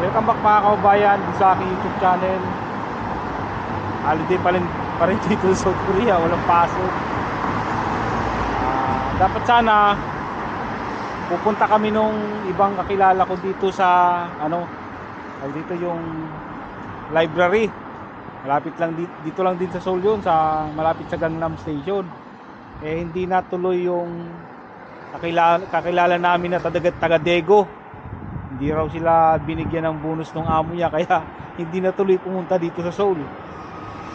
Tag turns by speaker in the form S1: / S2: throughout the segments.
S1: Welcome back mga kababayan sa aking YouTube channel. Holiday pa rin dito sa South Korea, walang pasok. Dapat sana pupunta kami nung ibang kakilala ko dito sa dito yung library. Malapit lang dito lang din sa Seoul yun, sa malapit sa Gangnam Station. Hindi natuloy yung kakilala namin na taga Daegu. Hindi raw sila binigyan ng bonus ng amo niya, kaya hindi natuloy pumunta dito sa Seoul.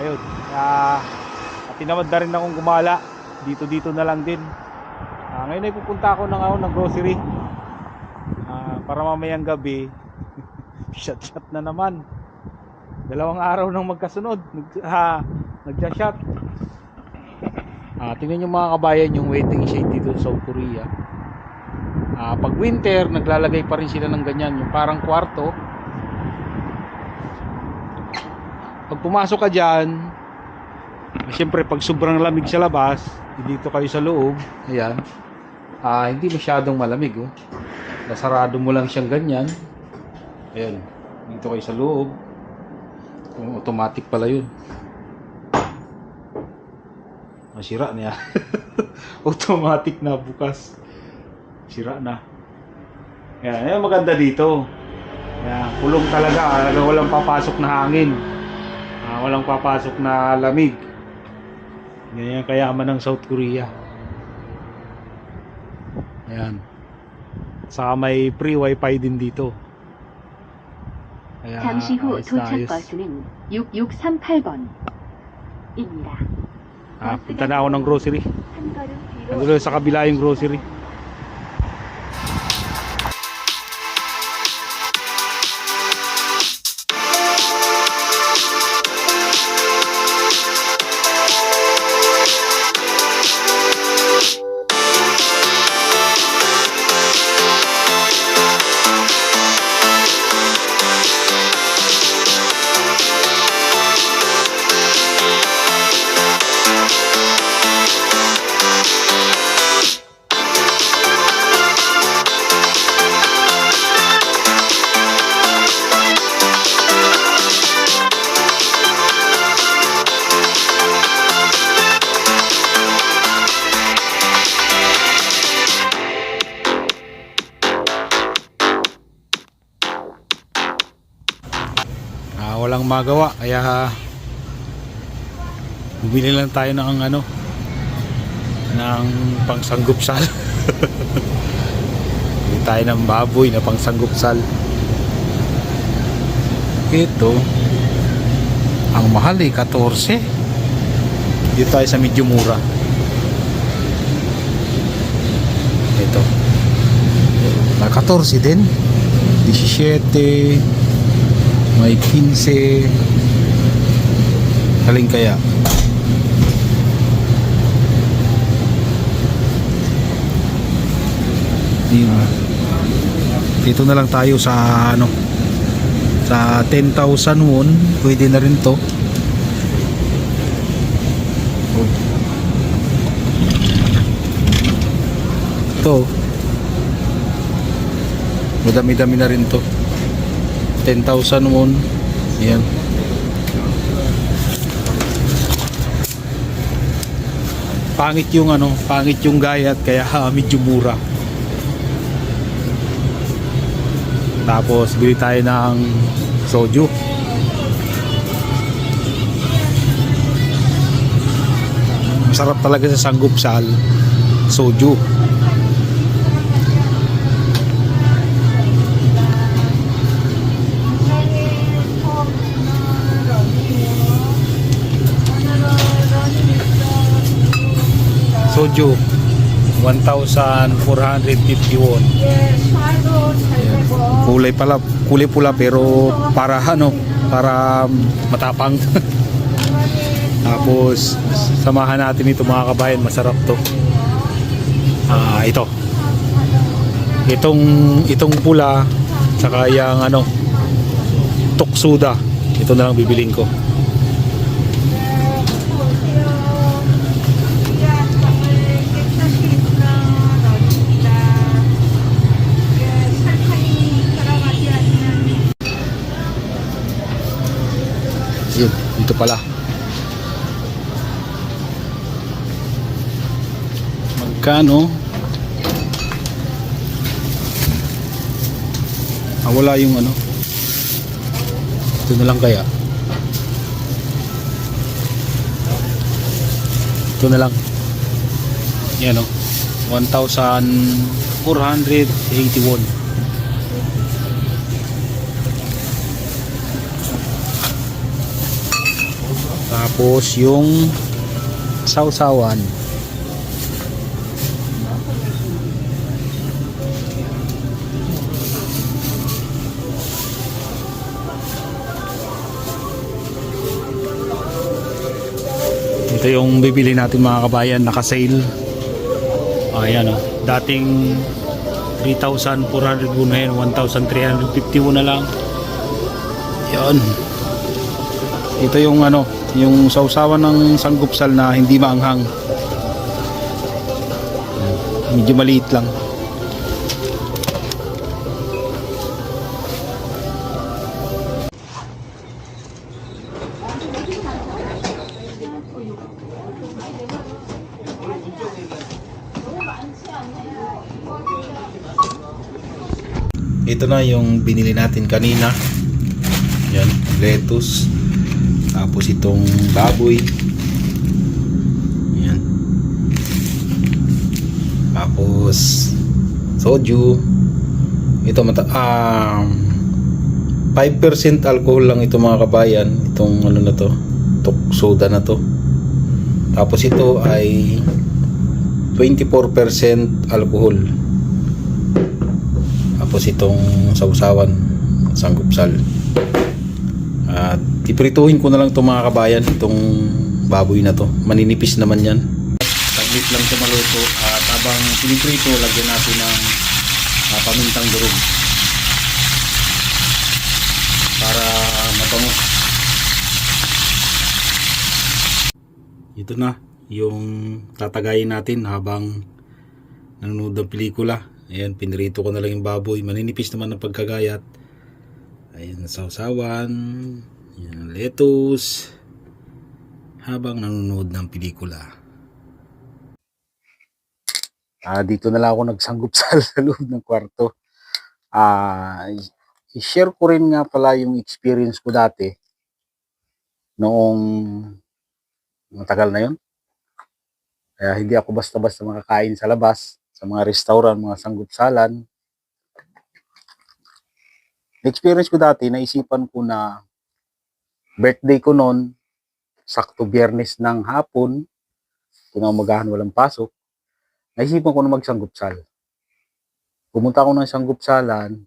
S1: Ayun, tinamad na rin akong gumala. Dito na lang din. Ngayon ay pupunta ako ng grocery. Para mamayang gabi shot na naman. 2 araw nang magkasunod nagja-shot. Tingnan nyo mga kabayan yung waiting shade dito sa South Korea. Pag winter, naglalagay pa rin sila ng ganyan, yung parang kwarto. Pag pumasok ka dyan, siyempre pag sobrang lamig sa labas, dito kayo sa loob, ayan, hindi masyadong malamig, oh. Nasarado mo lang siyang ganyan. Ayan, dito kayo sa loob. Automatic pala yun. Masira niya. Automatic na bukas. Sira na. Yan maganda dito. Yan, kulong talaga, walang papasok na hangin. Walang papasok na lamig. Ganyan kayaman ng South Korea. Ayan. Saka may free wifi din dito. Ayan,
S2: 잠시 후 도착 버스는 6638번 입니다.
S1: Punta na ako ng grocery. Nandun sa kabila yung grocery. Walang magawa, kaya bumili lang tayo ng ng pangsanggupsal. Bumili tayo ng baboy na pangsanggupsal. Ito ang mahal 14. Dito tayo sa medyo mura. Ito na 14 din, 17, may 15. Haling kaya dito na lang tayo sa sa 10,000 won. Pwede na rin to. Ito madami-dami na rin to. 10,000 won. Ayan. Pangit yung gayat, kaya medyo mura. Tapos bili tayo ng soju. Masarap talaga sa sanggupsal, soju. Soju 1,450 won. Kulay pula pero para para matapang. Tapos samahan natin ito mga kabayan, masarap to. Itong pula saka yung toksuda, ito na lang bibiling ko.
S3: Yun, dito pala. Magkano? Wala yung ano. Ito na lang kaya. Ito na lang. Yan o. 1,481. Tapos yung sausawan. Ito yung bibili natin mga kabayan, naka-sale. Ayan o. Dating 3,400 na yun, 1,351 na lang. Yan. Ito yung ano, yung sausawan ng sanggupsal na hindi maanghang. Medyo maliit lang. Ito na yung binili natin kanina. Yan, lettuce. Tapos itong baboy. Yan. Tapos soju. Ito 5% alcohol lang ito mga kabayan. Itong ano na to, soda na to. Tapos ito ay 24% alcohol. Tapos itong sausawan, sanggupsal. At iprituhin ko na lang itong mga kabayan, itong baboy na to. Maninipis naman yan. Saglit lang ito maluto. At habang piniprito, lagyan natin ng pamintang durog para mabango. Ito na yung tatagayin natin habang nanonood ng pelikula. Ayan, pinirito ko na lang yung baboy. Maninipis naman ang pagkagayat. Ayan, sausawan. Ayan, lettuce. Habang nanonood ng pelikula. Dito na lang ako nagsanggupsal sa loob ng kwarto. I-share ko rin nga pala yung experience ko dati. Noong matagal na yun. Kaya hindi ako basta-basta makakain sa labas. Sa mga restaurant, mga sanggupsalan. Experience ko dati, naisipan ko na birthday ko noon, sakto Biyernes ng hapon, kinamagahan walang pasok, naisipan ko na magsanggupsal. Pumunta ako ng sanggupsalan,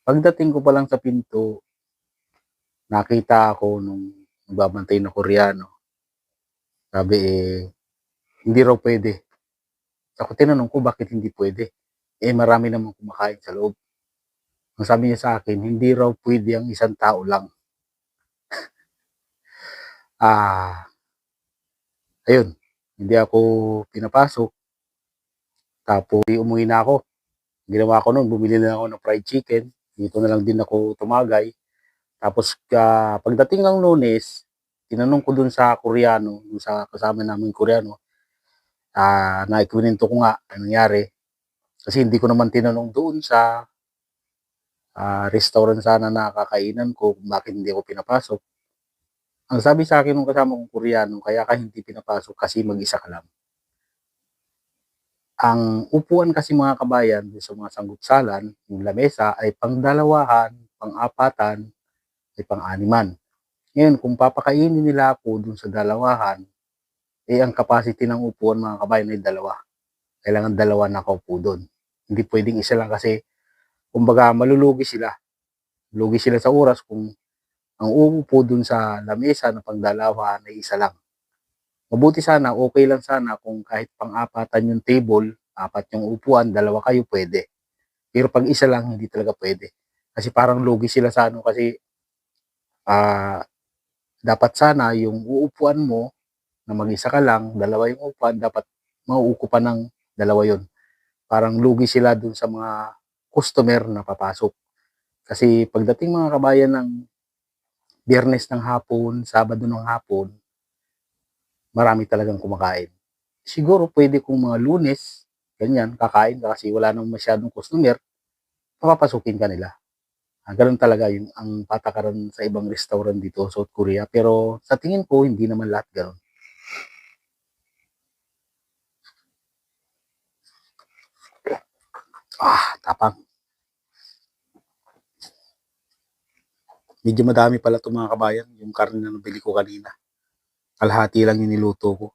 S3: pagdating ko pa lang sa pinto, nakita ako nung nagbabantay na Koreano. Sabi hindi raw pwede. Ako tinanong ko bakit hindi pwede. Marami namang kumakain sa loob. Ang sabi niya sa akin, hindi raw pwede ang isang tao lang. Ayun, hindi ako pinapasok. Tapos umuwi na ako. Ginawa ko noon, bumili na ako ng fried chicken. Dito na lang din ako tumagay. Tapos pagdating ng Lunes, tinanong ko dun sa Koreano, dun sa kasama namin Koreano, naikwento ko nga ang nangyari. Kasi hindi ko naman tinanong doon sa restaurant sana na kakainan ko kung bakit hindi ako pinapasok. Ang sabi sa akin ng kasama kong Koreano, kaya ka hindi pinapasok kasi mag-isa ka lang. Ang upuan kasi mga kabayan sa mga sanggupsalan, yung lamesa ay pang-dalawahan, pang-apatan, ay pang-animan. Ngayon, kung papakainin nila ako dun sa dalawahan, ang capacity ng upuan mga kabayan ay dalawa. Kailangan dalawa nakaupo doon. Hindi pwedeng isa lang kasi kumbaga malulugi sila. Lugi sila sa oras kung ang uupo dun sa lamesa na pangdalawahan ay isa lang. Mabuti sana, okay lang sana kung kahit pang-apatan yung table, apat yung upuan, dalawa kayo pwede. Pero pag isa lang, hindi talaga pwede. Kasi parang lugi sila sa ano kasi dapat sana yung uupuan mo na mag-isa ka lang, dalawa yung upuan, dapat mauupo pa ng dalawa yun. Parang lugi sila dun sa mga customer na papasok. Kasi pagdating mga kabayan ng Biyernes ng hapon, Sabado ng hapon, marami talagang kumakain. Siguro pwede kung mga Lunes, ganyan, kakain ka kasi wala nang masyadong customer, papapasukin ka nila. Ganun talaga yung ang patakaran sa ibang restaurant dito sa South Korea. Pero sa tingin ko, hindi naman lahat ganun. Tapang. Medyo madami pala itong mga kabayan, yung karne na nabili ko kanina. Kalahati lang yung niluto ko.